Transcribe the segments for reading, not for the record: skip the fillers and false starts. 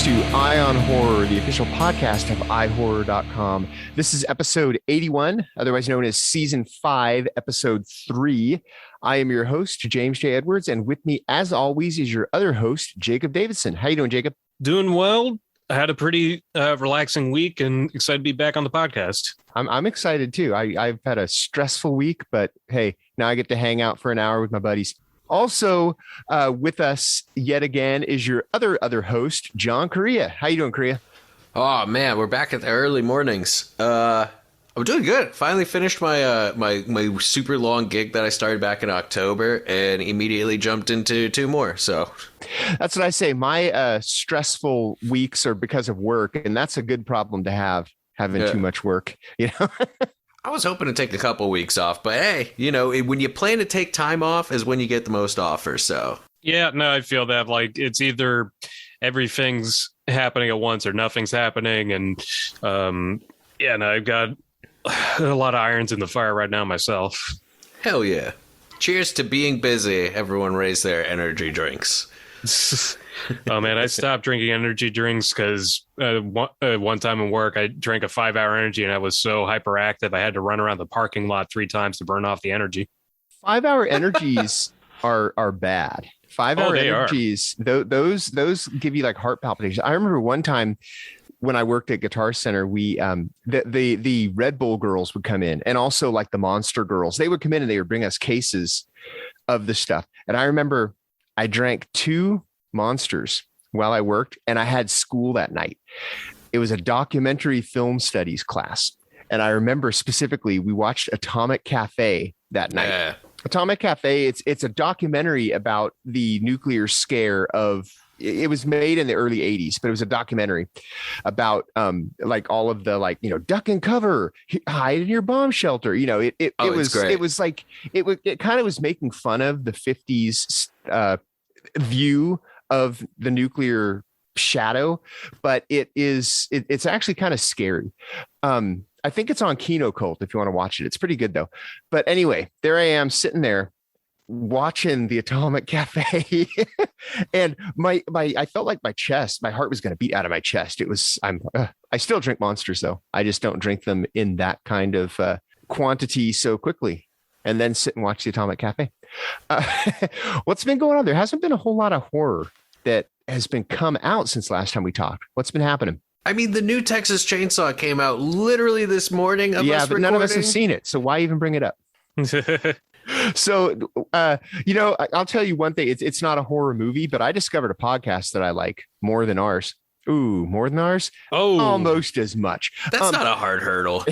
to Eye on Horror, the official podcast of iHorror.com. This is episode 81, otherwise known as season 5, episode 3. I am your host, James J. Edwards, and with me, as always, is your other host, Jacob Davidson. How you doing, Jacob? Doing well. I had a pretty relaxing week and excited to be back on the podcast. I'm excited too. I've had a stressful week, but hey, now I get to hang out for an hour with my buddies. Also with us yet again is your other host, John Correia. How you doing, Correia? Oh man, we're back at the early mornings. I'm doing good. Finally finished my my super long gig that I started back in October, and immediately jumped into 2 more. So that's what I say. My stressful weeks are because of work, and that's a good problem to have, having too much work. You know. I was hoping to take a couple weeks off, but hey, you know, when you plan to take time off is when you get the most offers. So yeah, no, I feel that like it's either everything's happening at once or nothing's happening, and yeah, no, I've got a lot of irons in the fire right now myself. Hell yeah! Cheers to being busy. Everyone raise their energy drinks. Oh man, I stopped drinking energy drinks because one time in work I drank a 5-hour energy and I was so hyperactive I had to run around the parking lot 3 times to burn off the energy. 5-hour energies are bad. 5-hour energies, those give you like heart palpitations. I remember one time when I worked at Guitar Center, we the Red Bull girls would come in, and also like the Monster girls. They would come in and they would bring us cases of the stuff. And I remember I drank 2 Monsters while I worked, and I had school that night. It was a documentary film studies class, and I remember specifically we watched Atomic Cafe that night. Yeah. Atomic Cafe, it's a documentary about the nuclear scare of, it was made in the early 80s, but it was a documentary about like all of the, like, you know, duck and cover, hide in your bomb shelter. You know, it kind of was making fun of the 50s view of the nuclear shadow, but it's actually kind of scary. I think it's on Kino Cult if you want to watch it. It's pretty good though. But anyway, there I am sitting there watching the Atomic Cafe and I felt like my heart was going to beat out of my chest. I still drink Monsters though. I just don't drink them in that kind of quantity so quickly, and then sit and watch the Atomic Cafe. What's been going on? There hasn't been a whole lot of horror that has been come out since last time we talked. What's been happening? I mean, the new Texas Chainsaw came out literally this morning. Yeah, but none of us have seen it, so why even bring it up? So, you know, I'll tell you one thing. It's not a horror movie, but I discovered a podcast that I like more than ours. Ooh, more than ours? Oh, almost as much. That's not a hard hurdle.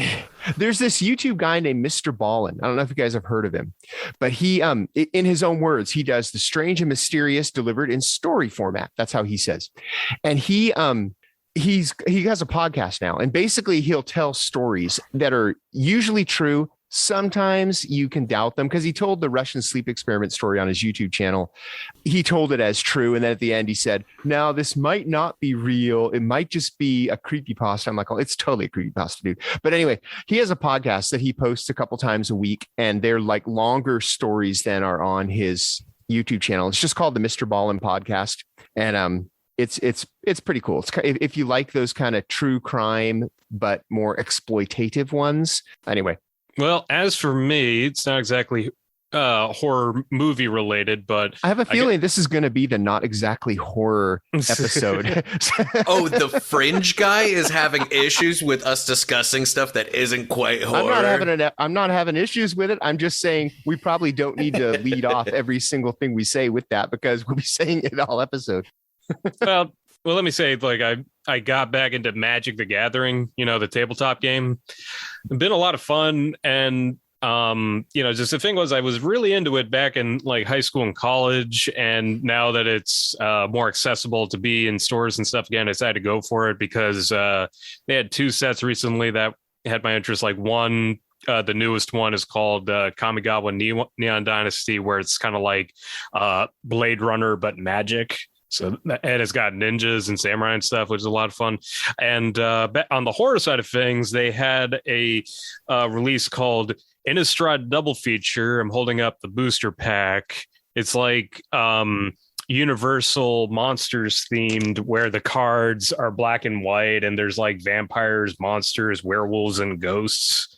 There's this YouTube guy named Mr. Ballin. I don't know if you guys have heard of him, but he, in his own words, he does the strange and mysterious delivered in story format. That's how he says. And he has a podcast now, and basically he'll tell stories that are usually true. Sometimes you can doubt them, because he told the Russian sleep experiment story on his YouTube channel. He told it as true. And then at the end, he said, "Now this might not be real. It might just be a creepypasta." I'm like, "Oh, it's totally a creepypasta, dude." But anyway, he has a podcast that he posts a couple times a week, and they're like longer stories than are on his YouTube channel. It's just called the Mr. Ballin podcast. And, it's pretty cool. It's, if you like those kind of true crime, but more exploitative ones. Anyway. Well, as for me, it's not exactly horror movie related, but I have a feeling this is going to be the not exactly horror episode. Oh, the Fringe guy is having issues with us discussing stuff that isn't quite horror. I'm not having issues with it. I'm just saying we probably don't need to lead off every single thing we say with that, because we'll be saying it all episode. Well, let me say, like, I got back into Magic the Gathering, you know, the tabletop game. It's been a lot of fun. And, you know, just the thing was, I was really into it back in like high school and college. And now that it's more accessible to be in stores and stuff again, I decided to go for it, because they had 2 sets recently that had my interest. Like one, the newest one is called Kamigawa Neon Dynasty, where it's kind of like Blade Runner, but magic. So, and it's got ninjas and samurai and stuff, which is a lot of fun. And on the horror side of things, they had a release called Innistrad Double Feature. I'm holding up the booster pack. It's like Universal Monsters themed, where the cards are black and white, and there's like vampires, monsters, werewolves, and ghosts.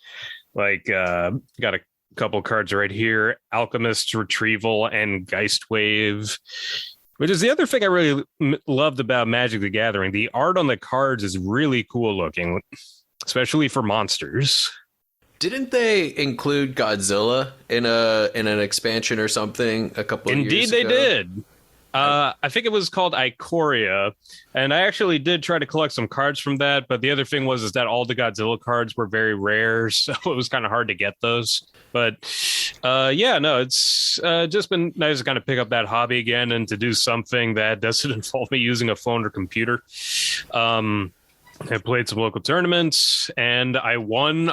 Like, got a couple cards right here: Alchemist's Retrieval and Geistwave. Which is the other thing I really loved about Magic the Gathering. The art on the cards is really cool looking, especially for monsters. Didn't they include Godzilla in an expansion or something a couple of years ago? Indeed, they did. I think it was called Correia, and I actually did try to collect some cards from that. But the other thing was that all the Godzilla cards were very rare, so it was kind of hard to get those. But it's just been nice to kind of pick up that hobby again and to do something that doesn't involve me using a phone or computer. I played some local tournaments, and I won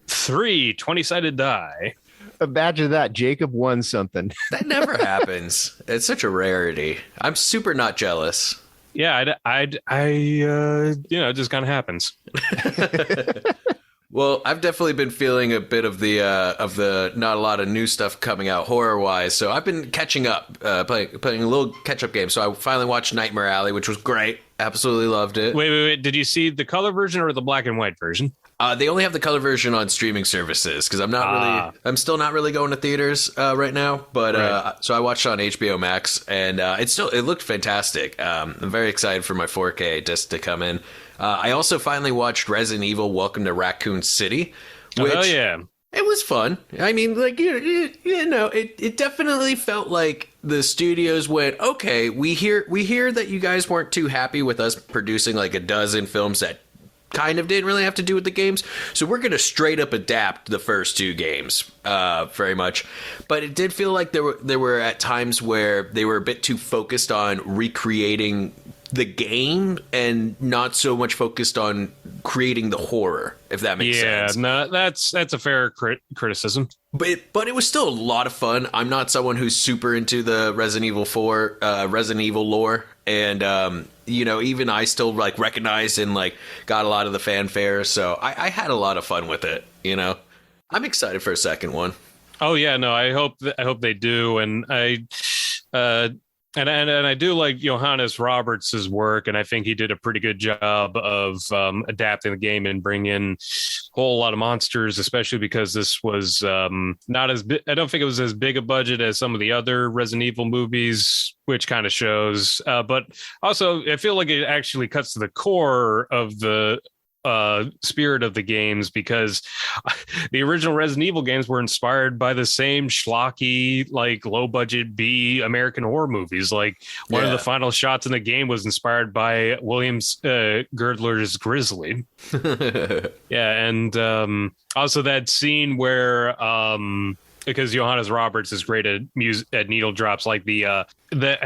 3 20-sided die. Imagine that. Jacob won something. That never happens. It's such a rarity. I'm super not jealous. Yeah, it just kind of happens. Well, I've definitely been feeling a bit of the not a lot of new stuff coming out horror wise. So I've been catching up, playing a little catch up game. So I finally watched Nightmare Alley, which was great. Absolutely loved it. Wait. Did you see the color version or the black and white version? They only have the color version on streaming services because I'm still not really going to theaters right now. But right. So I watched it on HBO Max, and it looked fantastic. I'm very excited for my 4K disc to come in. I also finally watched Resident Evil: Welcome to Raccoon City, which it was fun. I mean, like it definitely felt like the studios went, okay, we hear that you guys weren't too happy with us producing like a dozen films that kind of didn't really have to do with the games, so we're going to straight up adapt the first 2 games very much. But it did feel like there were at times where they were a bit too focused on recreating the game and not so much focused on creating the horror, if that makes sense. Yeah, no, that's a fair criticism. But it was still a lot of fun. I'm not someone who's super into the Resident Evil 4 Resident Evil lore, and even I still like recognized and like got a lot of the fanfare, so I had a lot of fun with it. I'm excited for a second one. Oh yeah, no, I hope they do, and And I do like Johannes Roberts' work, and I think he did a pretty good job of adapting the game and bringing in a whole lot of monsters, especially because this was not as big. I don't think it was as big a budget as some of the other Resident Evil movies, which kind of shows. But also, I feel like it actually cuts to the core of the spirit of the games, because the original Resident Evil games were inspired by the same schlocky, like low budget B American horror movies. Like one of the final shots in the game was inspired by William Girdler's Grizzly. And also that scene where because Johannes Roberts is great at needle drops, like I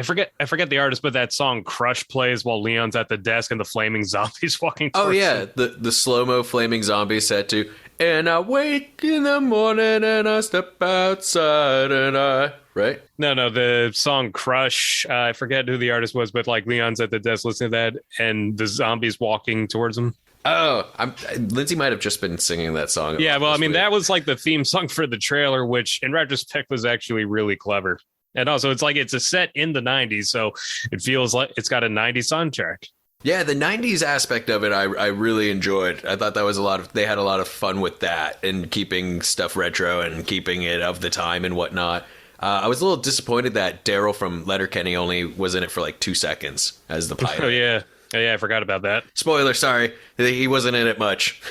forget the artist, but that song Crush plays while Leon's at the desk and the flaming zombies walking towards him. the slow-mo flaming zombie set too. And I wake in the morning and I step outside and right? No, the song Crush, I forget who the artist was, but like Leon's at the desk listening to that and the zombies walking towards him. Oh, Lindsay might have just been singing that song. Yeah, well, I mean, that was like the theme song for the trailer, which in retrospect was actually really clever. And also, it's a set in the 90s, so it feels like it's got a 90s soundtrack. Yeah, the 90s aspect of it, I really enjoyed. I thought that was they had a lot of fun with that and keeping stuff retro and keeping it of the time and whatnot. I was a little disappointed that Daryl from Letterkenny only was in it for like 2 seconds as the pilot. Oh, yeah. Yeah, I forgot about that. Spoiler, sorry. He wasn't in it much.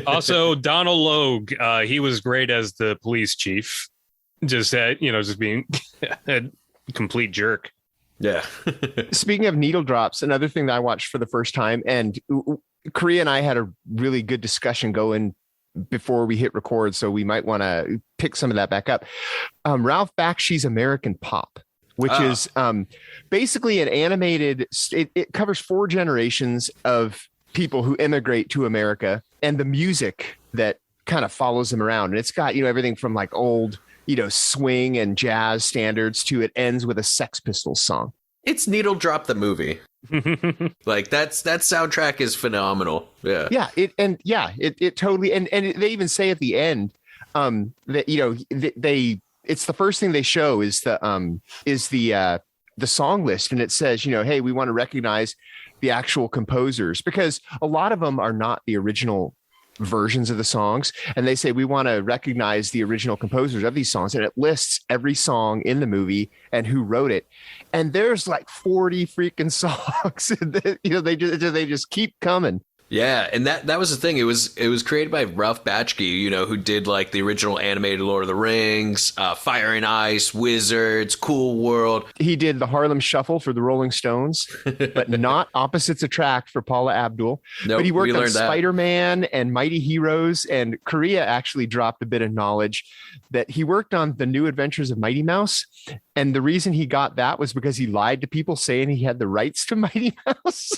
Also, Donald Logue, he was great as the police chief. Just being a complete jerk. Yeah. Speaking of needle drops, another thing that I watched for the first time, and Correia and I had a really good discussion going before we hit record, so we might want to pick some of that back up. Ralph Bakshi's American Pop, which is basically an animated, it covers 4 generations of people who immigrate to America and the music that kind of follows them around. And it's got, everything from like old, swing and jazz standards to it ends with a Sex Pistols song. It's Needle Drop the movie. Like that soundtrack is phenomenal. Yeah. Yeah. It totally, and they even say at the end that, it's the first thing they show is the the song list and it says, hey, we want to recognize the actual composers, because a lot of them are not the original versions of the songs. And they say, we want to recognize the original composers of these songs. And it lists every song in the movie and who wrote it. And there's like 40 freaking songs that, they just keep coming. Yeah, and that was the thing. It was created by Ralph Bakshi, who did like the original animated Lord of the Rings, Fire and Ice, Wizards, Cool World. He did the Harlem Shuffle for the Rolling Stones, but not Opposites Attract for Paula Abdul. Nope, but he worked on that. Spider-Man and Mighty Heroes, and Correia actually dropped a bit of knowledge that he worked on The New Adventures of Mighty Mouse. And the reason he got that was because he lied to people saying he had the rights to Mighty Mouse.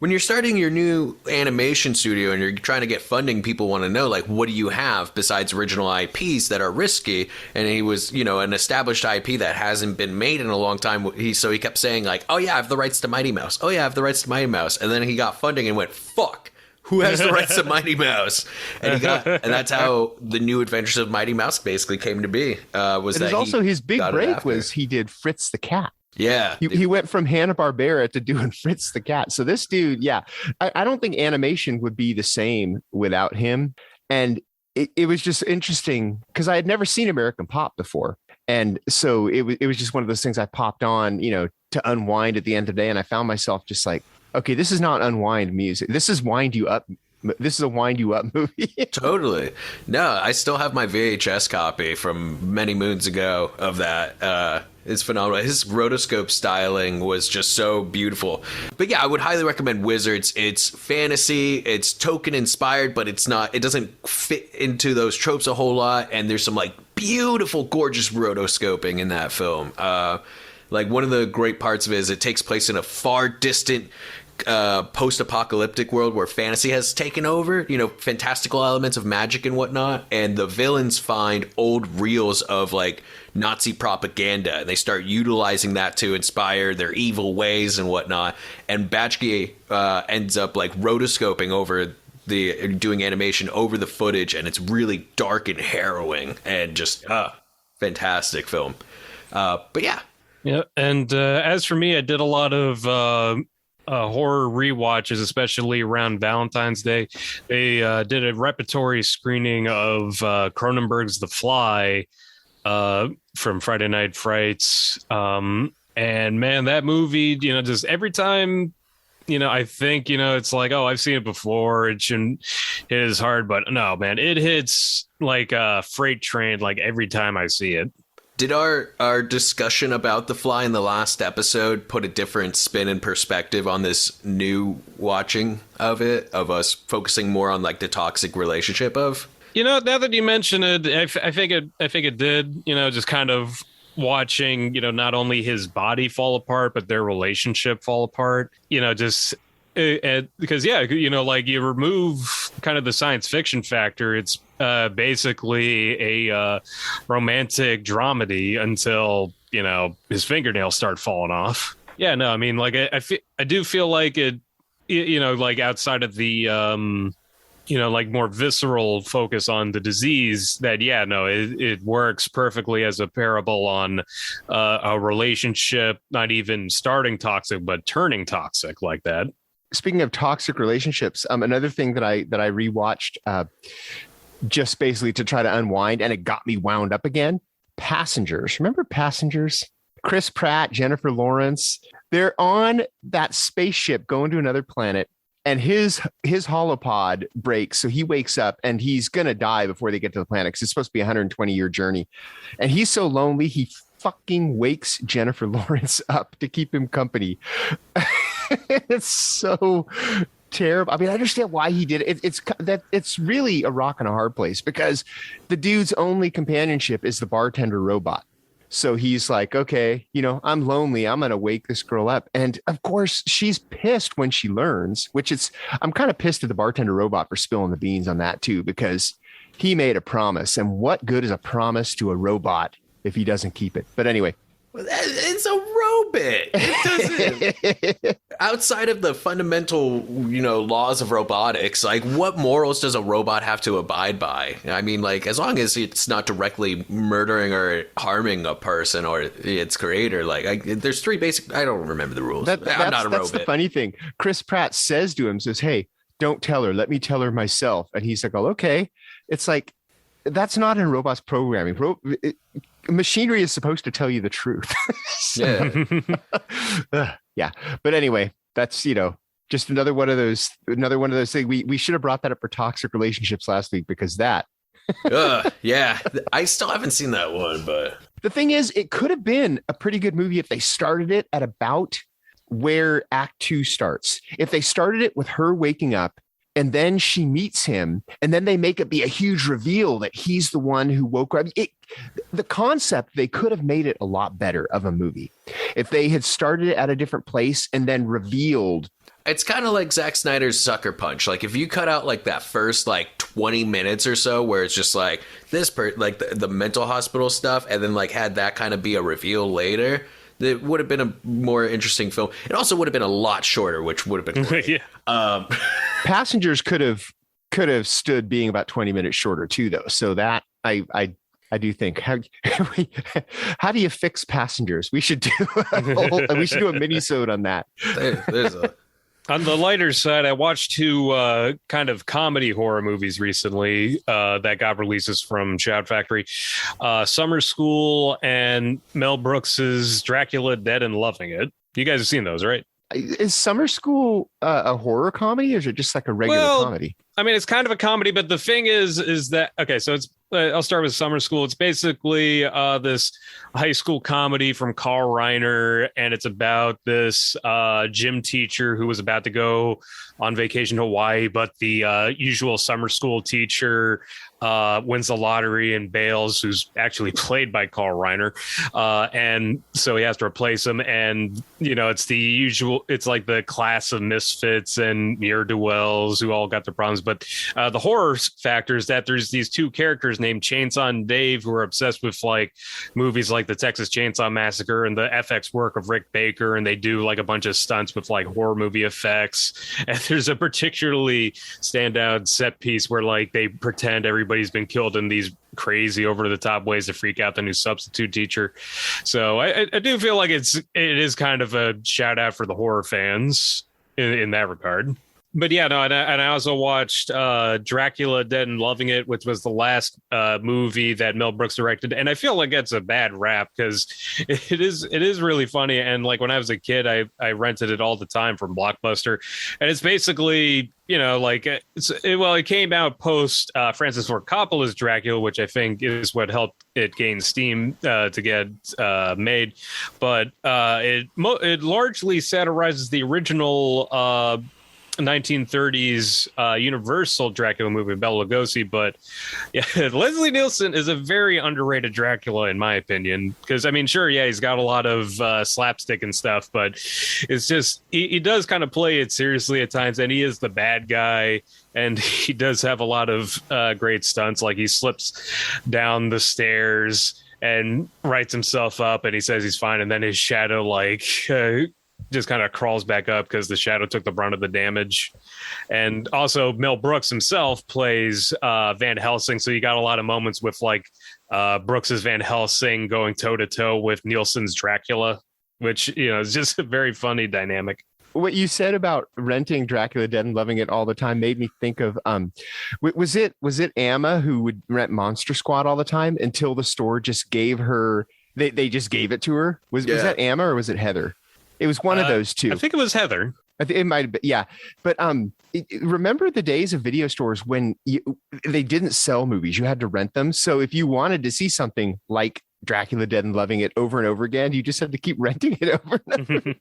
When you're starting your new animation studio and you're trying to get funding, people want to know, like, what do you have besides original IPs that are risky? And he was, an established IP that hasn't been made in a long time. So he kept saying, like, oh, yeah, I have the rights to Mighty Mouse. Oh, yeah, I have the rights to Mighty Mouse. And then he got funding and went, fuck. Who has the rights to Mighty Mouse? And that's how The New Adventures of Mighty Mouse basically came to be. Also his big break was he did Fritz the Cat. Yeah. He went from Hanna-Barbera to doing Fritz the Cat. So this dude, yeah, I don't think animation would be the same without him. And it was just interesting because I had never seen American Pop before. And so it was just one of those things I popped on, to unwind at the end of the day. And I found myself just like, okay, this is not unwind music. This is wind you up. This is a wind you up movie. Totally. No, I still have my VHS copy from many moons ago of that. It's phenomenal. His rotoscope styling was just so beautiful. But yeah, I would highly recommend Wizards. It's fantasy, it's Tolkien inspired, but it doesn't fit into those tropes a whole lot. And there's some like beautiful, gorgeous rotoscoping in that film. Like one of the great parts of it is it takes place in a far distant post-apocalyptic world where fantasy has taken over, fantastical elements of magic and whatnot, and the villains find old reels of like Nazi propaganda and they start utilizing that to inspire their evil ways and whatnot. And Bakshi ends up like rotoscoping over doing animation over the footage, and it's really dark and harrowing and just fantastic film. But yeah, and as for me, I did a lot of horror rewatches, especially around Valentine's Day. They did a repertory screening of Cronenberg's The Fly from Friday Night Frights. And man, that movie, just every time, I think, it's like, oh, I've seen it before. It shouldn't hit as hard, but no, man, it hits like a freight train, like every time I see it. Did our discussion about The Fly in the last episode put a different spin and perspective on this new watching of it, of us focusing more on like the toxic relationship of? Now that you mention it, I think it did, just kind of watching, not only his body fall apart, but their relationship fall apart, just because, yeah, like you remove kind of the science fiction factor. It's basically a romantic dramedy until, his fingernails start falling off. Yeah, no, I mean, like I do feel like it, like outside of the, like more visceral focus on the disease, that, yeah, no, it works perfectly as a parable on a relationship, not even starting toxic, but turning toxic like that. Speaking of toxic relationships, another thing that I rewatched just basically to try to unwind, and it got me wound up again. Passengers. Remember Passengers? Chris Pratt, Jennifer Lawrence. They're on that spaceship going to another planet, and his holopod breaks. So he wakes up and he's going to die before they get to the planet because it's supposed to be a 120-year journey. And he's so lonely, he fucking wakes Jennifer Lawrence up to keep him company. It's so terrible. I mean, I understand why he did it. It's really a rock and a hard place because the dude's only companionship is the bartender robot. So he's like, okay, I'm lonely. I'm going to wake this girl up. And of course, she's pissed when she learns, I'm kind of pissed at the bartender robot for spilling the beans on that too, because he made a promise. And what good is a promise to a robot if he doesn't keep it? But anyway, It's a robot. It doesn't. Outside of the fundamental, laws of robotics, like what morals does a robot have to abide by? I mean, like as long as it's not directly murdering or harming a person or its creator, there's three basic. I don't remember the rules. I'm not a robot. That's the funny thing. Chris Pratt says to him, "Hey, don't tell her. Let me tell her myself." And he's like, "Oh, okay." It's like that's not in robots programming. Machinery is supposed to tell you the truth. Yeah. But anyway, that's, just another one of those things. We should have brought that up for toxic relationships last week because that. Yeah. I still haven't seen that one, but the thing is, it could have been a pretty good movie if they started it at about where Act 2 starts. If they started it with her waking up and then she meets him, and then they make it be a huge reveal that he's the one who woke her up. The concept, they could have made it a lot better of a movie if they had started it at a different place and then revealed. It's kind of like Zack Snyder's Sucker Punch. Like if you cut out like that first 20 minutes or so where it's just like the mental hospital stuff, and then had that kind of be a reveal later, it would have been a more interesting film. It also would have been a lot shorter, which would have been great. Yeah. Passengers could have stood being about 20 minutes shorter too, though. So that I do think how do you fix Passengers? We should do a mini-sode on that. On the lighter side, I watched two kind of comedy horror movies recently that got releases from Shout Factory. Summer School and Mel Brooks's Dracula Dead and Loving It. You guys have seen those, right? Is Summer School a horror comedy, or is it just like a regular comedy? I mean, it's kind of a comedy, but the thing is that, okay, so it's, I'll start with Summer School. It's basically this high school comedy from Carl Reiner, and it's about this gym teacher who was about to go on vacation to Hawaii, but the usual summer school teacher wins the lottery and bails, who's actually played by Carl Reiner. And so he has to replace him. And, it's the usual, it's like the class of misfits and ne'er-do-wells who all got their problems. But the horror factor is that there's these two characters named Chainsaw and Dave who are obsessed with movies like the Texas Chainsaw Massacre and the FX work of Rick Baker. And they do a bunch of stunts with horror movie effects. And there's a particularly standout set piece where they pretend everybody's been killed in these crazy over the top ways to freak out the new substitute teacher. So I do feel like it is kind of a shout out for the horror fans in that regard. But yeah, no, and I also watched Dracula Dead and Loving It, which was the last movie that Mel Brooks directed, and I feel like it's a bad rap because it is really funny. And when I was a kid, I rented it all the time from Blockbuster, and it's basically it came out post Francis Ford Coppola's Dracula, which I think is what helped it gain steam to get made, but it largely satirizes the original 1930s Universal Dracula movie, Bela Lugosi. But yeah, Leslie Nielsen is a very underrated Dracula in my opinion, because I mean, sure, yeah, he's got a lot of slapstick and stuff, but it's just he does kind of play it seriously at times, and he is the bad guy, and he does have a lot of great stunts, like he slips down the stairs and writes himself up and he says he's fine, and then his shadow just kind of crawls back up because the shadow took the brunt of the damage. And also Mel Brooks himself plays Van Helsing, so you got a lot of moments with Brooks's Van Helsing going toe to toe with Nielsen's Dracula, which is just a very funny dynamic. What you said about renting Dracula Dead and Loving It all the time made me think of was it Amma who would rent Monster Squad all the time until the store just gave her they just gave it to her? Was that Amma or was it Heather? It was one of those two. I think it was Heather. It might have been, yeah. But remember the days of video stores when they didn't sell movies; you had to rent them. So if you wanted to see something like Dracula Dead and Loving It over and over again, you just had to keep renting it over and over again.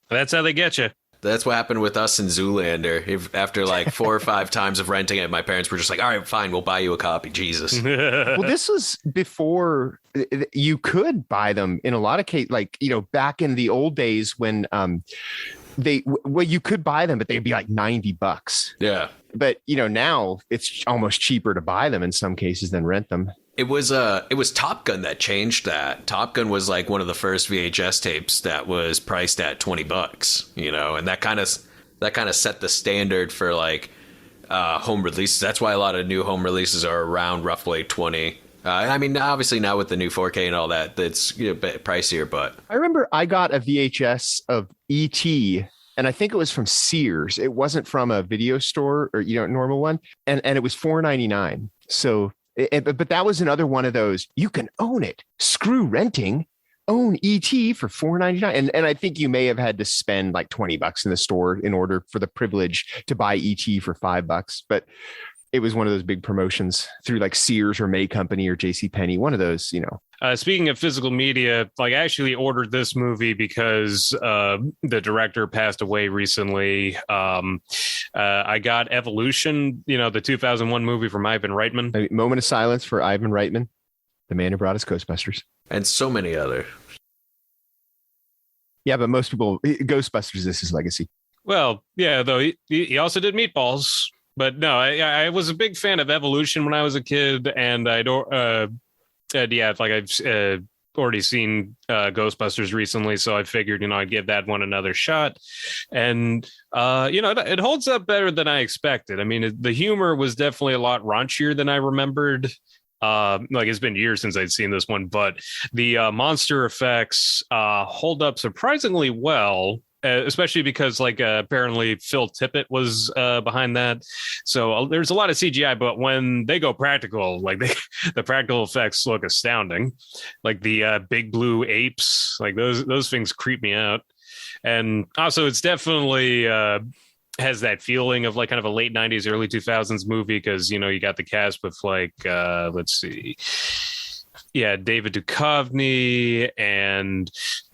That's how they get you. That's what happened with us in Zoolander. After 4 or 5 times of renting it, my parents were just like, all right, fine, we'll buy you a copy. Jesus. Well, this was before you could buy them in a lot of cases, back in the old days when you could buy them, but they'd be like $90. Yeah. But, now it's almost cheaper to buy them in some cases than rent them. It was Top Gun that changed that. Top Gun was like one of the first VHS tapes that was priced at $20, you know, and that kind of set the standard for like home releases. That's why a lot of new home releases are around roughly 20. I mean, obviously now with the new 4K and all that, that's, you know, a bit pricier. But I remember I got a VHS of E.T., and I think it was from Sears. It wasn't from a video store or, you know, normal one. And it was $4.99. So, but that was another one of those, you can own it. Screw renting. Own ET for $4.99. And I think you may have had to spend like $20 in the store in order for the privilege to buy ET for $5. But it was one of those big promotions through like Sears or May Company or JCPenney, one of those, you know. Speaking of physical media, like I actually ordered this movie because the director passed away recently. I got Evolution, you know, the 2001 movie from Ivan Reitman. A moment of silence for Ivan Reitman, the man who brought us Ghostbusters. And so many other. Yeah, but most people, Ghostbusters is his legacy. Well, yeah, though he also did Meatballs. But no, I was a big fan of Evolution when I was a kid, and I've already seen Ghostbusters recently, so I figured, you know, I'd give that one another shot. And you know, it holds up better than I expected. I mean, the humor was definitely a lot raunchier than I remembered. Like it's been years since I'd seen this one, but the monster effects hold up surprisingly well. Especially because like apparently Phil Tippett was behind that, so there's a lot of CGI. But when they go practical, like the practical effects look astounding. Like the big blue apes, like those things creep me out. And also, it's definitely has that feeling of like kind of a late '90s, early 2000s movie because, you know, you got the cast with like let's see, yeah, David Duchovny and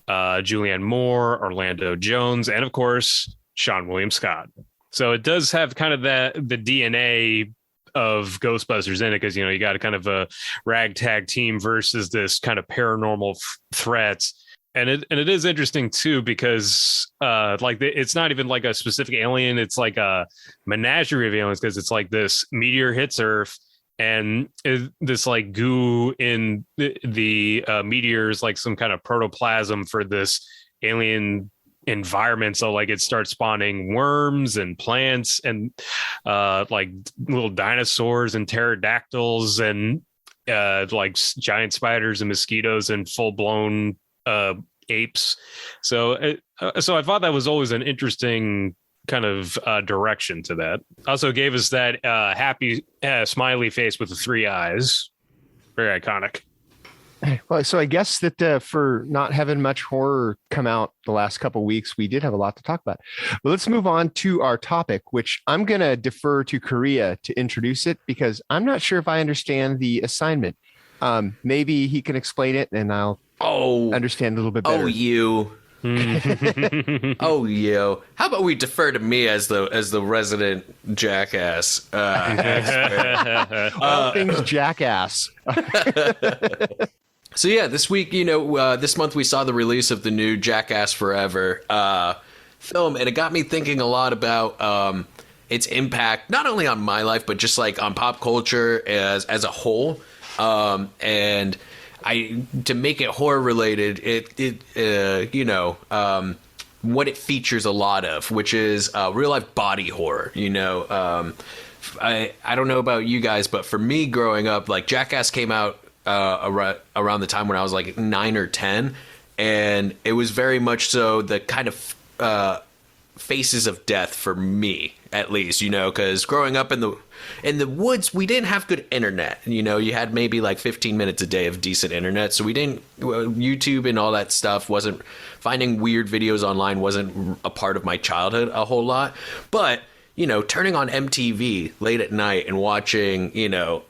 Julianne Moore, Orlando Jones, and of course, Sean William Scott. So it does have kind of the DNA of Ghostbusters in it because, you know, you got a kind of a ragtag team versus this kind of paranormal threat. And it is interesting, too, because like it's not even like a specific alien. It's like a menagerie of aliens because it's like this meteor hits Earth. And this like goo in the meteors, like some kind of protoplasm for this alien environment. So like it starts spawning worms and plants and like little dinosaurs and pterodactyls and like giant spiders and mosquitoes and full blown apes. So I thought that was always an interesting kind of direction to that. Also gave us that happy smiley face with the three eyes. Very iconic. Well, so I guess that for not having much horror come out the last couple of weeks, we did have a lot to talk about. But let's move on to our topic, which I'm going to defer to Correia to introduce it because I'm not sure if I understand the assignment. Maybe he can explain it and I'll understand a little bit better. Oh, you. Oh, yo! How about we defer to me as the resident Jackass expert? All things Jackass. So yeah, this week, you know, this month we saw the release of the new Jackass Forever film, and it got me thinking a lot about its impact, not only on my life, but just like on pop culture as a whole, and. To make it horror related, you know, what it features a lot of, which is real life body horror. You know, I don't know about you guys, but for me growing up, like Jackass came out around the time when I was like 9 or 10, and it was very much so the kind of faces of death for me, at least, you know, because growing up in the woods, we didn't have good internet. You know, you had maybe like 15 minutes a day of decent internet. So YouTube and all that stuff wasn't, finding weird videos online wasn't a part of my childhood a whole lot. But, you know, turning on MTV late at night and watching, you know,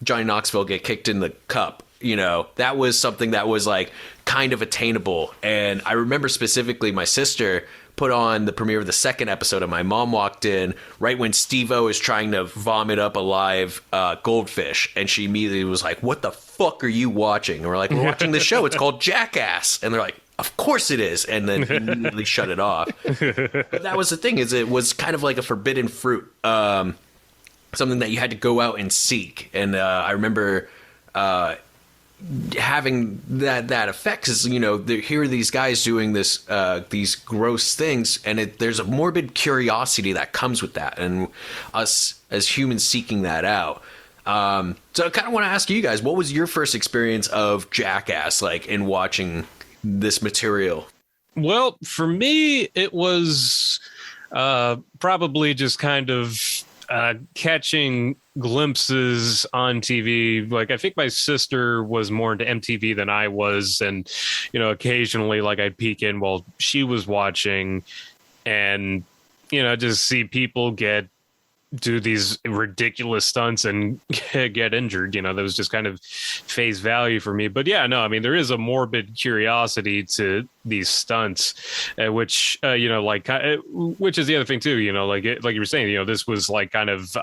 Johnny Knoxville get kicked in the cup, you know, that was something that was like kind of attainable. And I remember specifically my sister put on the premiere of the second episode, and my mom walked in right when Steve-O is trying to vomit up a live goldfish, and she immediately was like, "What the fuck are you watching?" And we're like, "We're watching this show. It's called Jackass." And they're like, "Of course it is," and then immediately shut it off. But that was the thing, is it was kind of like a forbidden fruit, something that you had to go out and seek. And I remember having that effect is, here are these guys doing these gross things, and there's a morbid curiosity that comes with that, and us as humans seeking that out. So I kind of want to ask you guys, what was your first experience of Jackass, like, in watching this material? Well, for me, it was probably just kind of catching glimpses on TV. Like, I think my sister was more into MTV than I was, and occasionally, like, I'd peek in while she was watching, and just see people do these ridiculous stunts and get injured. That was just kind of face value for me. But yeah, no, I mean, there is a morbid curiosity to these stunts, which which is the other thing too. Like you were saying, this was like kind of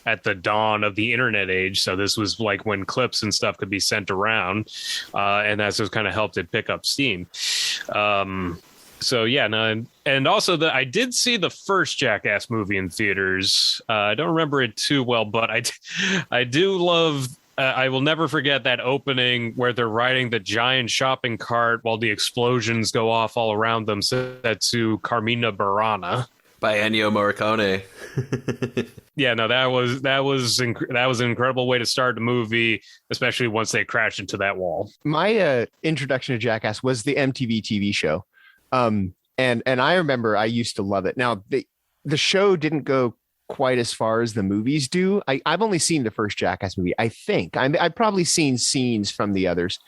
at the dawn of the internet age. So this was like when clips and stuff could be sent around, and that's what kind of helped it pick up steam. So yeah, no, and also I did see the first Jackass movie in theaters. I don't remember it too well, but I do love. I will never forget that opening where they're riding the giant shopping cart while the explosions go off all around them. So that's to Carmina Burana by Ennio Morricone. Yeah, no, that was an incredible way to start the movie, especially once they crashed into that wall. My introduction to Jackass was the MTV TV show. And I remember I used to love it. Now the show didn't go quite as far as the movies do. I've only seen the first Jackass movie. I think I've probably seen scenes from the others,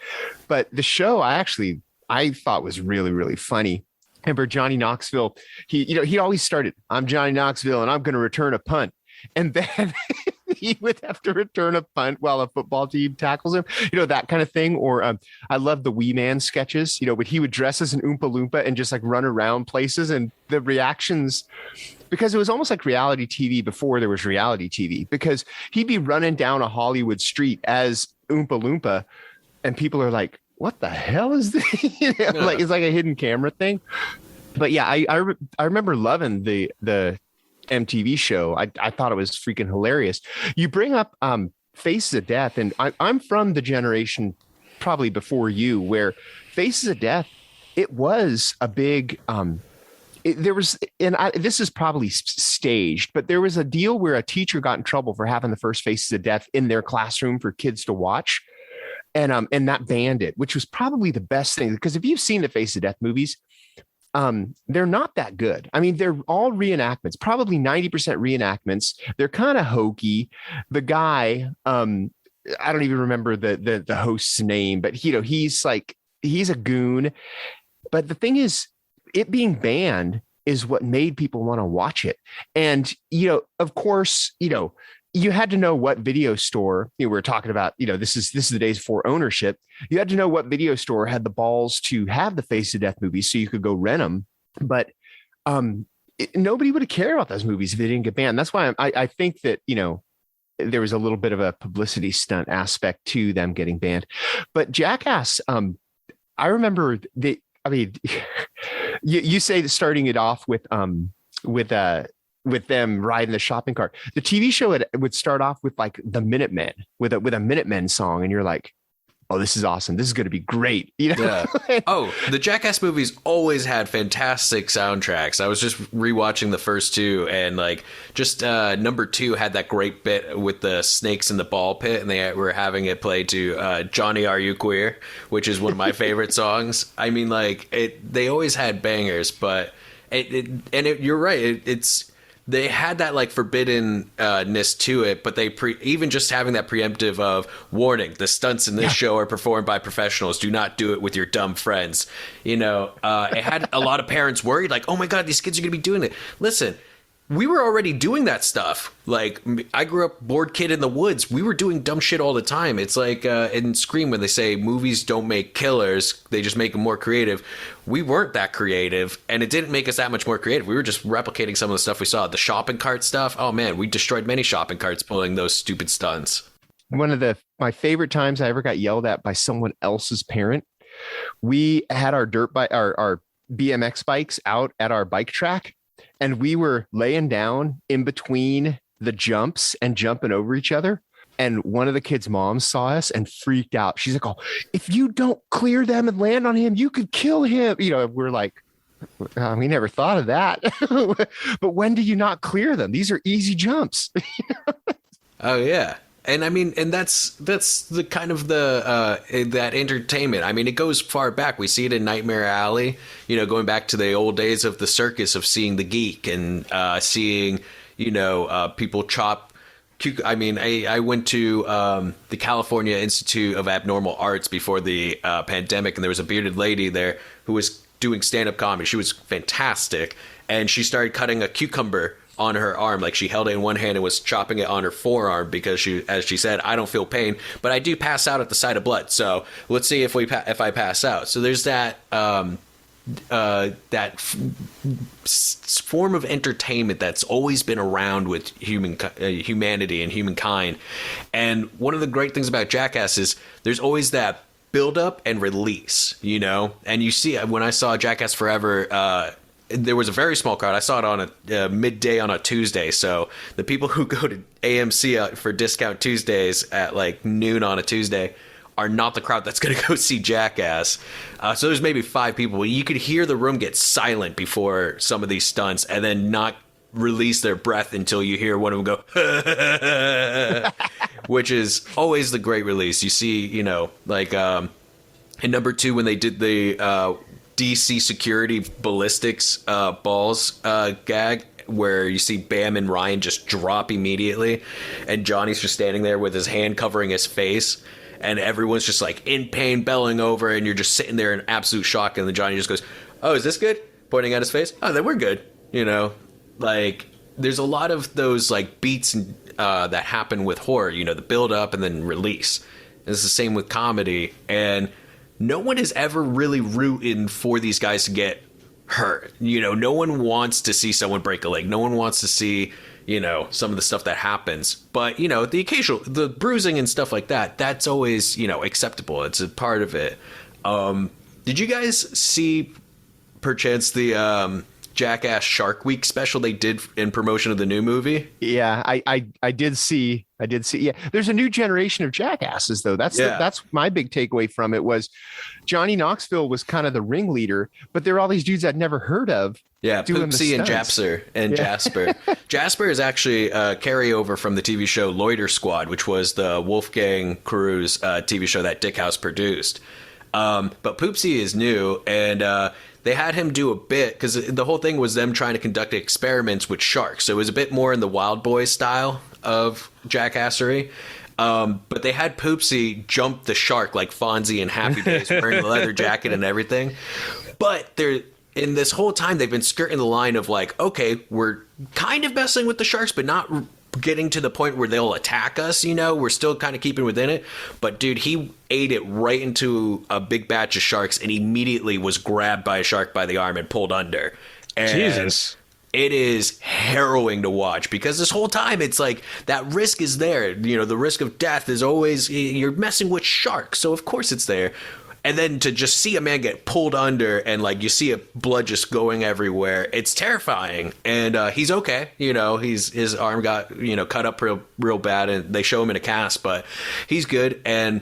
but the show I thought was really, really funny. I remember Johnny Knoxville. He always started, "I'm Johnny Knoxville and I'm going to return a punt." And then he would have to return a punt while a football team tackles him, that kind of thing. Or I love the Wee Man sketches, when he would dress as an Oompa Loompa and just like run around places, and the reactions, because it was almost like reality TV before there was reality TV, because he'd be running down a Hollywood street as Oompa Loompa and people are like, what the hell is this? Like, it's like a hidden camera thing. But yeah, I remember loving the MTV show. I thought it was freaking hilarious. You bring up Faces of Death, and I'm from the generation probably before you where Faces of Death, it was a big this is probably staged, but there was a deal where a teacher got in trouble for having the first Faces of Death in their classroom for kids to watch, and that banned it, which was probably the best thing, because if you've seen the Faces of Death movies, they're not that good. I mean, they're all reenactments, probably 90% reenactments. They're kind of hokey. The guy, I don't even remember the host's name, but he's a goon. But the thing is, it being banned is what made people want to watch it. And, of course, you had to know what video store, we were talking about, this is the days before ownership. You had to know what video store had the balls to have the Face of Death movies so you could go rent them. But nobody would have cared about those movies if they didn't get banned. That's why I think that, there was a little bit of a publicity stunt aspect to them getting banned. But Jackass, I remember you say that starting it off with them riding the shopping cart. The TV show would start off with like the Minutemen with a Minutemen song, and you're like, oh, this is awesome. This is going to be great. Yeah. Oh, the Jackass movies always had fantastic soundtracks. I was just rewatching the first two, and like just number 2 had that great bit with the snakes in the ball pit, and they were having it play to Johnny Are You Queer, which is one of my favorite songs. I mean, like they always had bangers, but you're right. It's they had that like forbiddenness to it, but they even just having that preemptive of warning, the stunts in this show are performed by professionals. Do not do it with your dumb friends. It had a lot of parents worried, like, oh my God, these kids are going to be doing it. Listen, we were already doing that stuff. Like, I grew up bored kid in the woods. We were doing dumb shit all the time. It's like in Scream when they say movies don't make killers, they just make them more creative. We weren't that creative, and it didn't make us that much more creative. We were just replicating some of the stuff we saw. The shopping cart stuff. Oh man, we destroyed many shopping carts pulling those stupid stunts. One of my favorite times I ever got yelled at by someone else's parent. We had our our BMX bikes out at our bike track, and we were laying down in between the jumps and jumping over each other. And one of the kids' moms saw us and freaked out. She's like, "Oh, if you don't clear them and land on him, you could kill him." We're like, we never thought of that. But when do you not clear them? These are easy jumps. Oh yeah. And I mean, and that's the kind of that entertainment. I mean, it goes far back. We see it in Nightmare Alley, going back to the old days of the circus, of seeing the geek and seeing, people chop. I mean, I went to the California Institute of Abnormal Arts before the pandemic, and there was a bearded lady there who was doing stand-up comedy. She was fantastic, and she started cutting a cucumber on her arm. Like, she held it in one hand and was chopping it on her forearm because as she said, "I don't feel pain, but I do pass out at the sight of blood. So let's see if I pass out." So there's that form of entertainment that's always been around with humanity and humankind. And one of the great things about Jackass is there's always that build up and release, and you see, when I saw Jackass Forever, there was a very small crowd. I saw it on a midday on a Tuesday. So the people who go to AMC for Discount Tuesdays at like noon on a Tuesday are not the crowd that's going to go see Jackass. So there's maybe 5 people. You could hear the room get silent before some of these stunts, and then not release their breath until you hear one of them go, which is always the great release. You see, like in number 2, when they did the DC security ballistics balls gag, where you see Bam and Ryan just drop immediately, and Johnny's just standing there with his hand covering his face, and everyone's just like in pain, belling over, and you're just sitting there in absolute shock, and then Johnny just goes, "Oh, is this good?" Pointing at his face. "Oh, then we're good." Like, there's a lot of those like beats that happen with horror, the build up and then release. And it's the same with comedy, and no one is ever really rooting for these guys to get hurt. No one wants to see someone break a leg. No one wants to see, some of the stuff that happens. But, the bruising and stuff like that, that's always, acceptable. It's a part of it. Did you guys see, perchance, the Jackass Shark Week special they did in promotion of the new movie? Yeah, I did see. Yeah, there's a new generation of jackasses, though. That's my big takeaway from it was Johnny Knoxville was kind of the ringleader, but there are all these dudes I'd never heard of. Yeah, Poopsie and Jasper. Jasper is actually a carryover from the TV show Loiter Squad, which was the Wolfgang Cruz TV show that Dick House produced. But Poopsie is new, and they had him do a bit, because the whole thing was them trying to conduct experiments with sharks. So it was a bit more in the Wild Boys style of jackassery. But they had Poopsie jump the shark like Fonzie in Happy Days, wearing the leather jacket and everything. But in this whole time, they've been skirting the line of like, okay, we're kind of messing with the sharks, but not getting to the point where they'll attack us. We're still kind of keeping within it. But dude, he ate it right into a big batch of sharks and immediately was grabbed by a shark by the arm and pulled under. And Jesus. It is harrowing to watch, because this whole time it's like that risk is there. The risk of death is always, you're messing with sharks, so of course it's there. And then to just see a man get pulled under and like you see blood just going everywhere, it's terrifying. And he's okay, his arm got cut up real bad, and they show him in a cast, but he's good. And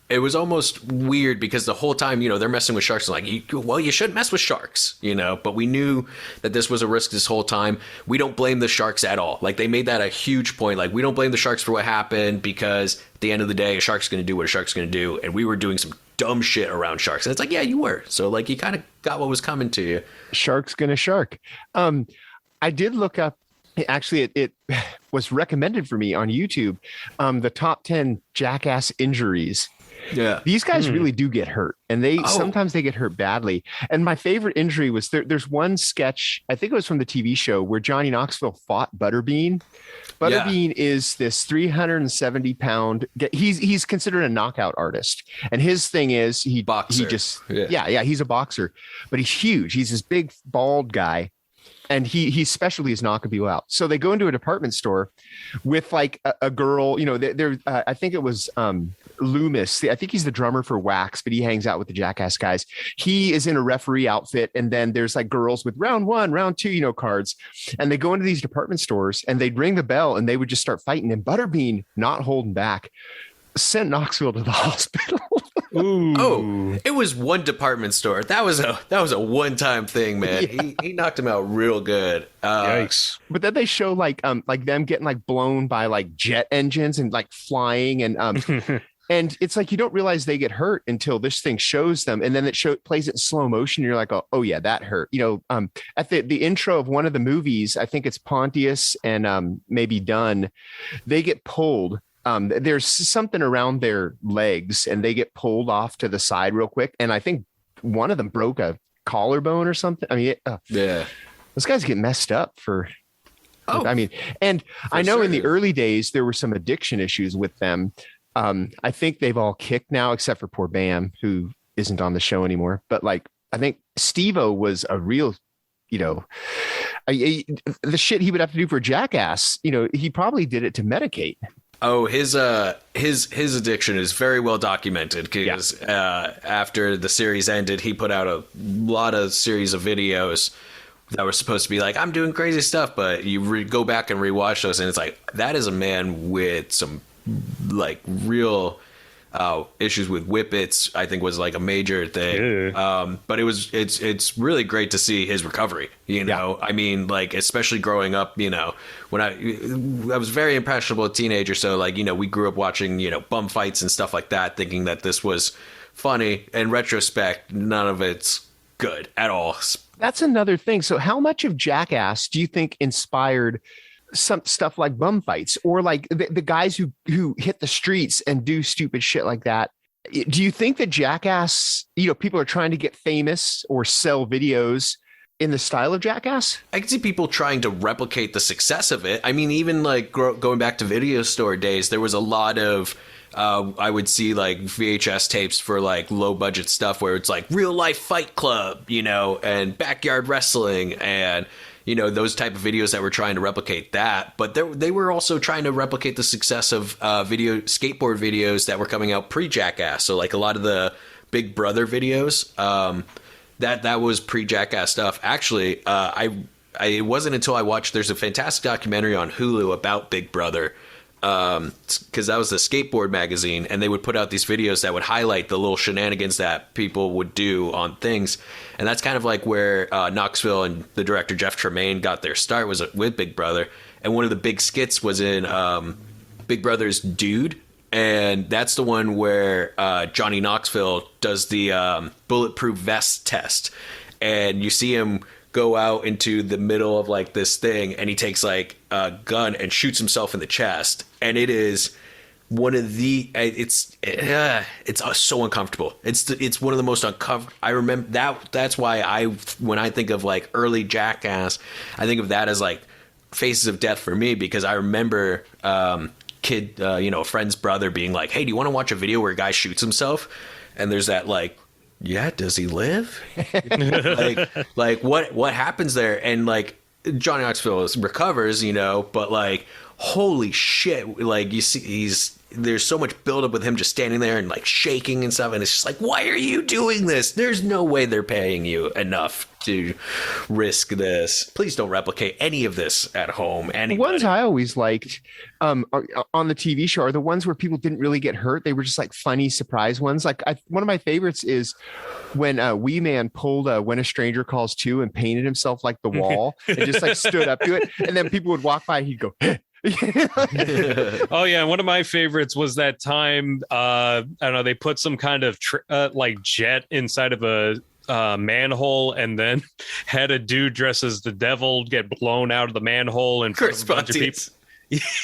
it was almost weird because the whole time, they're messing with sharks. Like, you shouldn't mess with sharks, but we knew that this was a risk this whole time. We don't blame the sharks at all. Like, they made that a huge point. Like, we don't blame the sharks for what happened, because at the end of the day, a shark's going to do what a shark's going to do. And we were doing some dumb shit around sharks. And it's like, yeah, you were. So like, you kind of got what was coming to you. Shark's gonna shark. I did look up, actually it was recommended for me on YouTube, the top 10 jackass injuries. Yeah, these guys really do get hurt, and sometimes they get hurt badly. And my favorite injury was there's one sketch, I think it was from the TV show, where Johnny Knoxville fought Butterbean. Butterbean is this 370-pound. He's considered a knockout artist, and his thing is he's a boxer, but he's huge. He's this big bald guy, and his specialty is knocking people out. So they go into a department store with like a girl. I think it was Loomis, I think he's the drummer for Wax, but he hangs out with the Jackass guys. He is in a referee outfit, and then there's like girls with round 1, round 2, cards, and they go into these department stores and they'd ring the bell and they would just start fighting. And Butterbean, not holding back, sent Knoxville to the hospital. Ooh. Oh, it was one department store. That was a one-time thing, man. Yeah. He knocked him out real good. Yikes! But then they show like them getting like blown by like jet engines and like flying and and it's like you don't realize they get hurt until this thing shows them, and then it plays it in slow motion. And you're like, oh yeah, that hurt. At the intro of one of the movies, I think it's Pontius and maybe Dunn, they get pulled. There's something around their legs and they get pulled off to the side real quick. And I think one of them broke a collarbone or something. I mean, yeah, those guys get messed up and I know in the early days, there were some addiction issues with them. I think they've all kicked now, except for poor Bam, who isn't on the show anymore. But like, I think Steve-O was a real, the shit he would have to do for Jackass, he probably did it to medicate. Oh, his addiction is very well documented because after the series ended, he put out a lot of series of videos that were supposed to be like, I'm doing crazy stuff, but you go back and rewatch those, and it's like, that is a man with some like real issues with whippets. I think was like a major thing. But it's really great to see his recovery. I mean, like especially growing up, when I was very impressionable teenager, so like we grew up watching bum fights and stuff like that, thinking that this was funny. In retrospect, none of it's good at all. That's another thing. So how much of Jackass do you think inspired some stuff like bum fights or like the guys who hit the streets and do stupid shit like that? Do you think that Jackass, people are trying to get famous or sell videos in the style of Jackass? I can see people trying to replicate the success of it. I mean, even like going back to video store days, there was a lot of I would see like VHS tapes for like low budget stuff where it's like real life Fight Club, and backyard wrestling and those type of videos that were trying to replicate that. But they were also trying to replicate the success of skateboard videos that were coming out pre-Jackass. So like a lot of the Big Brother videos, that was pre-Jackass stuff. Actually, it wasn't until I watched, there's a fantastic documentary on Hulu about Big Brother, because that was the skateboard magazine, and they would put out these videos that would highlight the little shenanigans that people would do on things. And that's kind of like where Knoxville and the director Jeff Tremaine got their start, was with Big Brother. And one of the big skits was in Big Brother's Dude, and that's the one where Johnny Knoxville does the bulletproof vest test, and you see him go out into the middle of like this thing, and he takes like a gun and shoots himself in the chest, and it is one of the it's so uncomfortable. It's one of the most uncomfortable. I remember that's why when I think of like early Jackass, I think of that as like Faces of Death for me, because I remember a friend's brother being like, hey, do you want to watch a video where a guy shoots himself? And there's that like, yeah, does he live? like what happens there? And like Johnny Knoxville recovers, but like, holy shit, like you see there's so much buildup with him just standing there and like shaking and stuff, and it's just like, why are you doing this? There's no way they're paying you enough to risk this. Please don't replicate any of this at home. The ones I always liked on the TV show are the ones where people didn't really get hurt. They were just like funny surprise ones. Like one of my favorites is when Wee Man pulled When a Stranger Calls 2 and painted himself like the wall and just like stood up to it, and then people would walk by and he'd go Oh yeah, one of my favorites was that time I don't know, they put some kind of like jet inside of a manhole, and then had a dude dressed as the devil get blown out of the manhole in front of a bunch of people.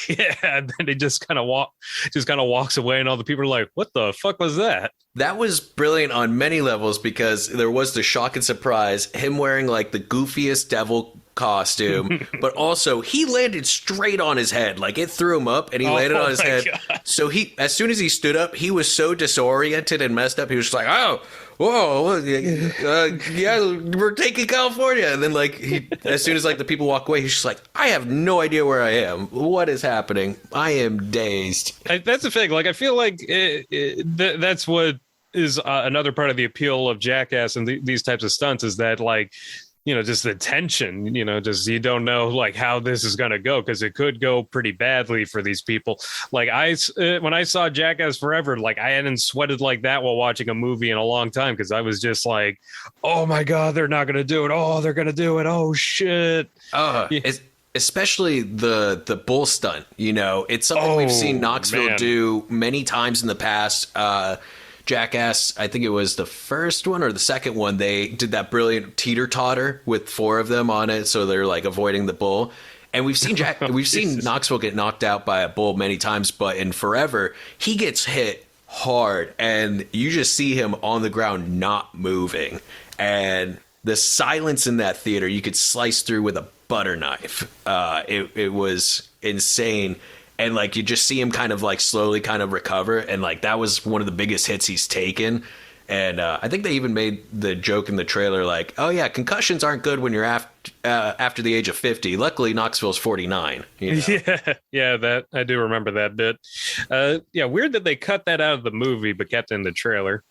Yeah, and then he just kind of walks away, and all the people are like, what the fuck was that? That was brilliant on many levels, because there was the shock and surprise, him wearing like the goofiest devil costume, but also he landed straight on his head. Like it threw him up and he landed on his head. God. So as soon as he stood up, he was so disoriented and messed up. He was just like, oh, whoa, yeah, we're taking California. And then as soon as the people walk away, he's just like, I have no idea where I am. What is happening? I am dazed. That's the thing. I feel like that's what is another part of the appeal of Jackass and these types of stunts is that just the tension, just you don't know how this is going to go because it could go pretty badly for these people. When I saw Jackass Forever, I hadn't sweated like that while watching a movie in a long time because I was just like, oh my God, they're not going to do it. Oh, they're going to do it. Oh shit. Especially the bull stunt, it's something we've seen Knoxville do many times in the past. Jackass, I think it was the first one or the second one, they did that brilliant teeter-totter with 4 of them on it, so they're avoiding the bull. And we've seen seen Knoxville get knocked out by a bull many times, but in Forever, he gets hit hard, and you just see him on the ground not moving. And the silence in that theater, you could slice through with a butter knife. It was insane. And you just see him kind of slowly kind of recover. And that was one of the biggest hits he's taken. And I think they even made the joke in the trailer oh, yeah, concussions aren't good when you're after the age of 50. Luckily, Knoxville's 49. Yeah, that I do remember that bit. Weird that they cut that out of the movie but kept it in the trailer.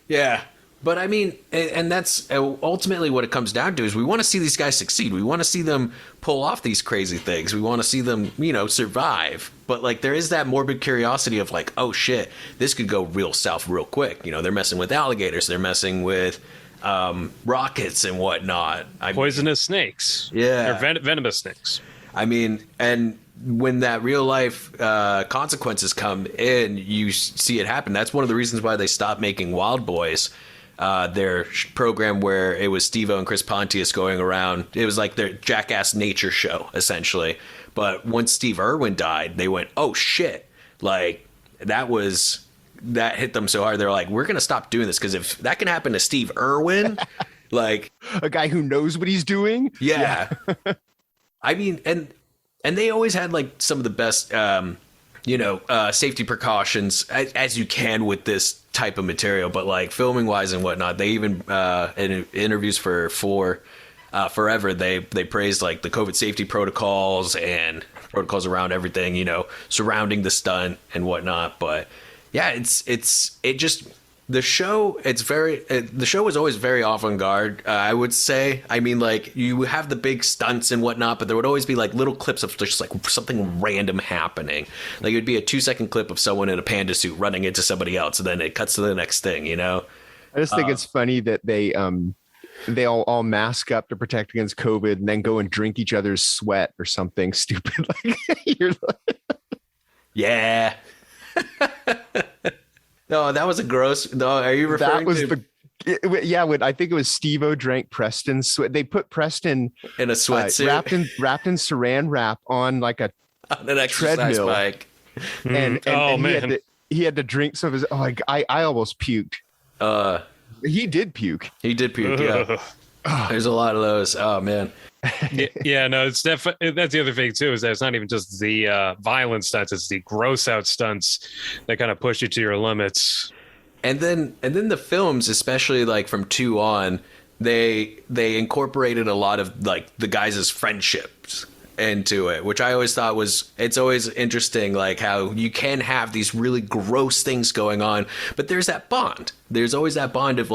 Yeah. But I mean, and that's ultimately what it comes down to is we want to see these guys succeed. We want to see them pull off these crazy things. We want to see them, survive. But there is that morbid curiosity of oh shit, this could go real south real quick. They're messing with alligators. They're messing with rockets and whatnot. Poisonous snakes. Yeah. Or venomous snakes. I mean, and when that real life consequences come in, you see it happen. That's one of the reasons why they stopped making Wild Boys. Their program where it was Steve-O and Chris Pontius going around. It was their Jackass nature show, essentially. But once Steve Irwin died, they went, oh, shit. That hit them so hard. They're like, we're going to stop doing this because if that can happen to Steve Irwin, a guy who knows what he's doing. Yeah. I mean, and they always had some of the best, safety precautions as you can with this type of material, but filming wise and whatnot, they even in interviews for Forever, they praised the COVID safety protocols and protocols around everything, surrounding the stunt and whatnot. But yeah, the show was always very avant-garde, I would say. I mean, you have the big stunts and whatnot, but there would always be little clips of just something random happening. It would be a 2-second clip of someone in a panda suit running into somebody else, and then it cuts to the next thing, I just think it's funny that they all mask up to protect against COVID and then go and drink each other's sweat or something stupid. Yeah. No, that was a gross. No, are you referring to? I think it was Steve-O drank Preston's sweat. They put Preston in a sweatsuit, wrapped in saran wrap on an exercise treadmill bike, and he had to drink some of his. Oh, I almost puked. He did puke. Yeah. There's a lot of those. Oh man. No, it's definitely that's the other thing too, is that it's not even just the violent stunts, it's the gross out stunts that kind of push you to your limits. And then the films, especially from 2 on, they incorporated a lot of the guys' friendships into it, which I always thought it's always interesting, how you can have these really gross things going on, but there's that bond. There's always that bond of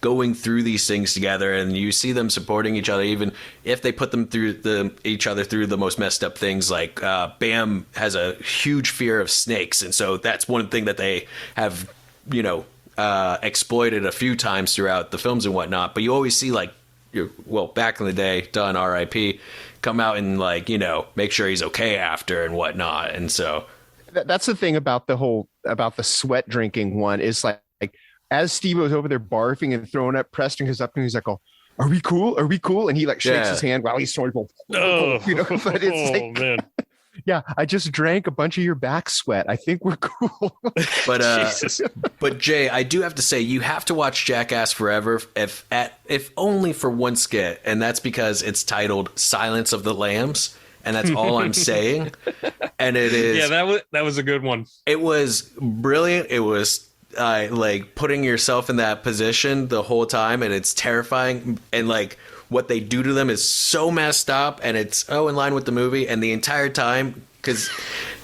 going through these things together, and you see them supporting each other, even if they put them through each other through the most messed up things. Bam has a huge fear of snakes, and so that's one thing that they have, exploited a few times throughout the films and whatnot. But you always see back in the day, Dunn, R.I.P., come out and make sure he's okay after and whatnot. And so that's the thing about the sweat drinking one is as Steve was over there barfing and throwing up, Preston goes up and he's like, oh, are we cool? And he shakes his hand while he's sort of, but it's man. Yeah, I just drank a bunch of your back sweat. I think we're cool. But Jesus. but Jay, I do have to say you have to watch Jackass Forever if only for one skit, and that's because it's titled Silence of the Lambs, and that's all I'm saying. And it is Yeah, that was a good one. it was brilliant. It was like putting yourself in that position the whole time, and it's terrifying. And like what they do to them is so messed up, and it's so in line with the movie. And the entire time, because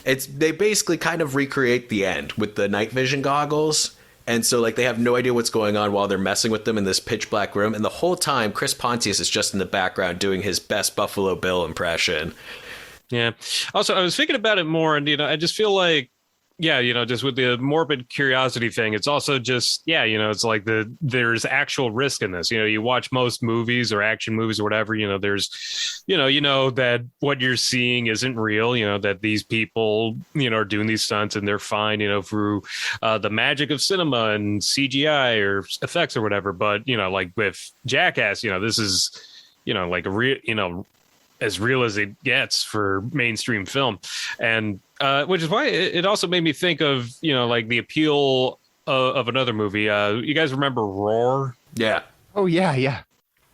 they basically kind of recreate the end with the night vision goggles. And so like they have no idea what's going on while they're messing with them in this pitch black room. And the whole time, Chris Pontius is just in the background doing his best Buffalo Bill impression. Yeah. Also, I was thinking about it more, and I just feel like, yeah, just with the morbid curiosity thing, it's also just, yeah, it's like there's actual risk in this. You watch most movies or action movies or whatever, there's, that what you're seeing isn't real, that these people, are doing these stunts and they're fine, through the magic of cinema and CGI or effects or whatever. But, like with Jackass, this is, like a real, as real as it gets for mainstream film. And which is why it also made me think of, like the appeal of another movie. You guys remember Roar? Yeah. Oh, yeah, yeah.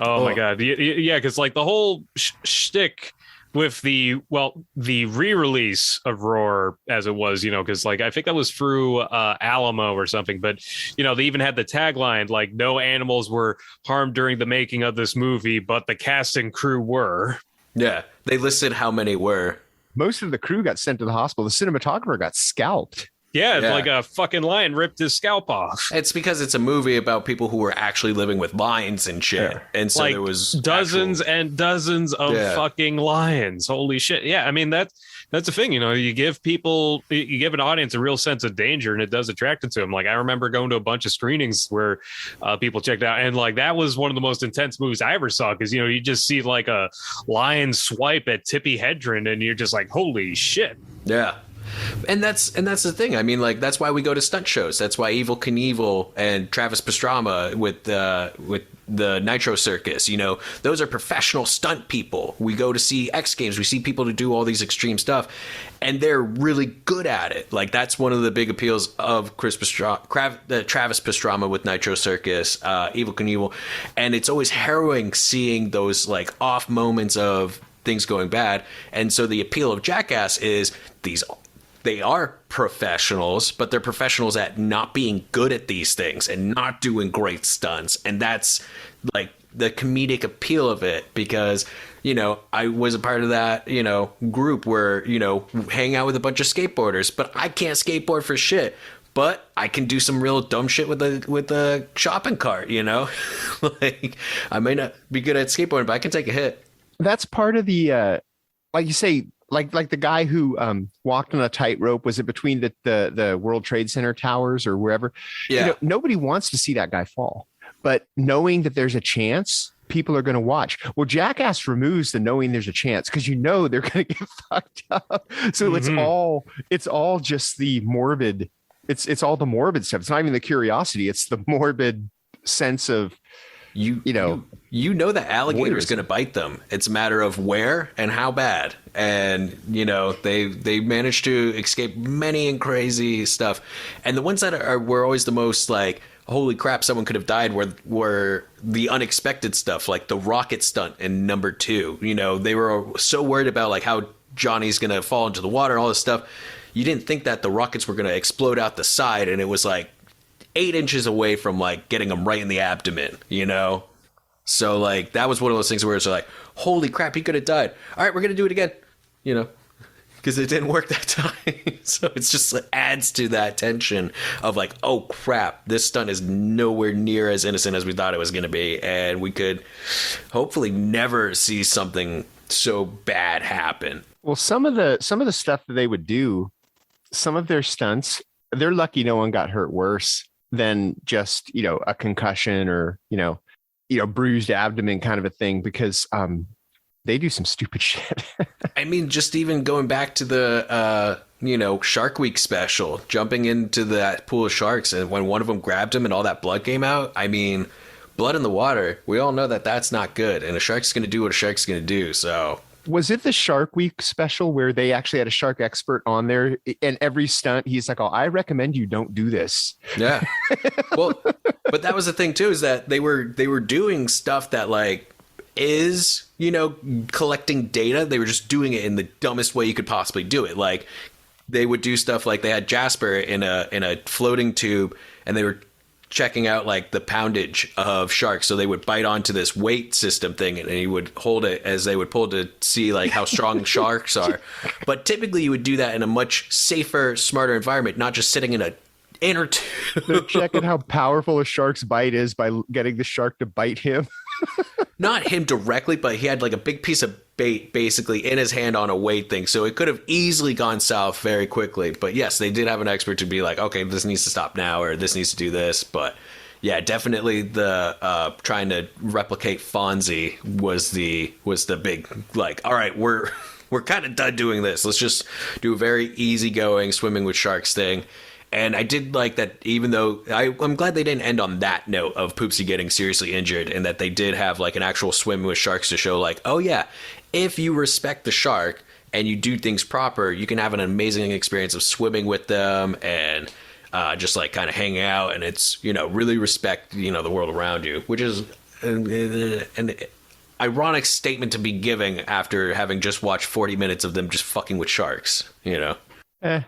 Oh my God. Yeah, because like the whole shtick with the re-release of Roar as it was, because like I think that was through Alamo or something, but they even had the tagline like no animals were harmed during the making of this movie, but the cast and crew were. Yeah. They listed how many were. Most of the crew got sent to the hospital. The cinematographer got scalped. Yeah, like a fucking lion ripped his scalp off. It's because it's a movie about people who were actually living with lions and shit. Yeah. And so like there was dozens and dozens of fucking lions. Holy shit. Yeah, I mean, that's the thing, you give an audience a real sense of danger, and it does attract them to them. Like I remember going to a bunch of screenings where people checked out, and like that was one of the most intense movies I ever saw, because you just see like a lion swipe at Tippi Hedren, and you're just like, holy shit. Yeah. And that's the thing. I mean, like that's why we go to stunt shows. That's why Evel Knievel and Travis Pastrana with the Nitro Circus, those are professional stunt people. We go to see X Games. We see people to do all these extreme stuff, and they're really good at it. Like that's one of the big appeals of Travis Pastrana with Nitro Circus, Evel Knievel, and it's always harrowing seeing those like off moments of things going bad. And so the appeal of Jackass is they are professionals, but they're professionals at not being good at these things and not doing great stunts. And that's like the comedic appeal of it, because, I was a part of that, group where, hang out with a bunch of skateboarders, but I can't skateboard for shit. But I can do some real dumb shit with a shopping cart, like I may not be good at skateboarding, but I can take a hit. That's part of the, like you say, like the guy who walked on a tightrope. Was it between the World Trade Center towers or wherever? Yeah. Nobody wants to see that guy fall, but knowing that there's a chance, people are going to watch. Well, Jackass removes the knowing there's a chance, because they're going to get fucked up. So it's all just the morbid. It's all the morbid stuff. It's not even the curiosity. It's the morbid sense of that alligator is going to bite them. It's a matter of where and how bad. And they managed to escape many and crazy stuff. And the ones that were always the most like, holy crap, someone could have died, were the unexpected stuff, like the rocket stunt in number 2. They were so worried about like how Johnny's going to fall into the water and all this stuff. You didn't think that the rockets were going to explode out the side, and it was like 8 inches away from like getting them right in the abdomen, So like that was one of those things where it's like, holy crap, he could have died. All right, we're going to do it again, because it didn't work that time. So it's just like, adds to that tension of like, oh crap, this stunt is nowhere near as innocent as we thought it was going to be. And we could hopefully never see something so bad happen. Well, some of the stuff that they would do, some of their stunts, they're lucky no one got hurt worse than just, a concussion or, bruised abdomen kind of a thing, because they do some stupid shit. I mean, just even going back to the, Shark Week special, jumping into that pool of sharks, and when one of them grabbed him and all that blood came out, I mean, blood in the water, we all know that that's not good. And a shark's going to do what a shark's going to do. So Was it the Shark Week special where they actually had a shark expert on there, and every stunt he's like, "Oh, I recommend you don't do this." Yeah. Well, but that was the thing too, is that they were doing stuff that like is, collecting data. They were just doing it in the dumbest way you could possibly do it. Like they would do stuff like they had Jasper in a floating tube, and they were checking out like the poundage of sharks. So they would bite onto this weight system thing, and he would hold it as they would pull to see like how strong sharks are. But typically you would do that in a much safer, smarter environment, not just sitting in a inner tube. They're checking how powerful a shark's bite is by getting the shark to bite him. Not him directly, but he had like a big piece of bait basically in his hand on a weight thing. So it could have easily gone south very quickly. But yes, they did have an expert to be like, okay, this needs to stop now, or this needs to do this. But yeah, definitely the trying to replicate Fonzie was the big like, all right, we're kind of done doing this. Let's just do a very easygoing swimming with sharks thing. And I did like that, even though I'm glad they didn't end on that note of Poopsie getting seriously injured, and that they did have like an actual swim with sharks to show like, oh yeah, if you respect the shark and you do things proper, you can have an amazing experience of swimming with them and just like kind of hanging out. And it's, really respect, the world around you, which is an ironic statement to be giving after having just watched 40 minutes of them just fucking with sharks, All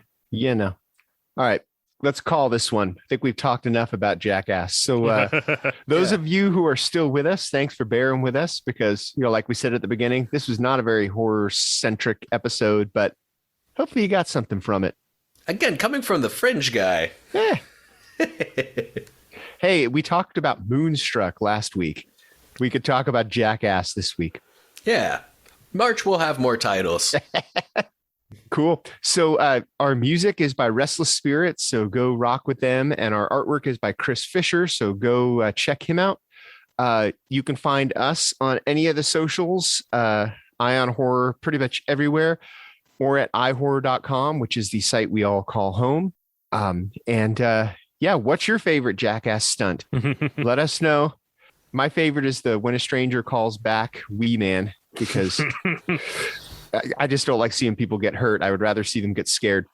right. Let's call this one. I think we've talked enough about Jackass. So those of you who are still with us, thanks for bearing with us because, like we said at the beginning, this was not a very horror-centric episode, but hopefully you got something from it. Again, coming from the fringe guy. Hey, we talked about Moonstruck last week. We could talk about Jackass this week. Yeah. March will have more titles. Cool. So our music is by Restless Spirits, so go rock with them. And our artwork is by Chris Fisher, so go check him out. You can find us on any of the socials, Ion Horror, pretty much everywhere, or at iHorror.com, which is the site we all call home. What's your favorite Jackass stunt? Let us know. My favorite is the When a Stranger Calls Back Wee Man, because I just don't like seeing people get hurt. I would rather see them get scared.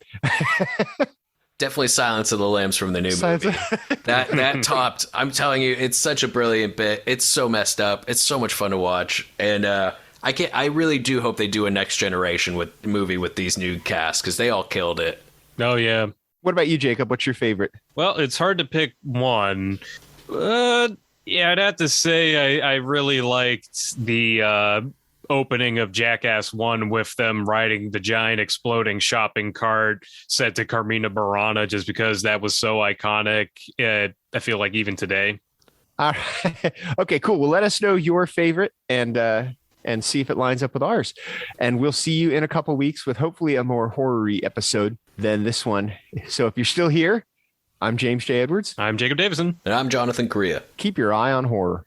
Definitely Silence of the Lambs from the new movie. That topped. I'm telling you, it's such a brilliant bit. It's so messed up. It's so much fun to watch. And I really do hope they do a next generation movie with these new casts, because they all killed it. Oh, yeah. What about you, Jacob? What's your favorite? Well, it's hard to pick one. Yeah, I'd have to say I really liked the opening of Jackass 1 with them riding the giant exploding shopping cart set to Carmina Burana, just because that was so iconic. I feel like even today. Okay, cool. Well, let us know your favorite and see if it lines up with ours. And we'll see you in a couple weeks with hopefully a more horror-y episode than this one. So if you're still here, I'm James J. Edwards. I'm Jacob Davison. And I'm Jonathan Correia. Keep your eye on horror.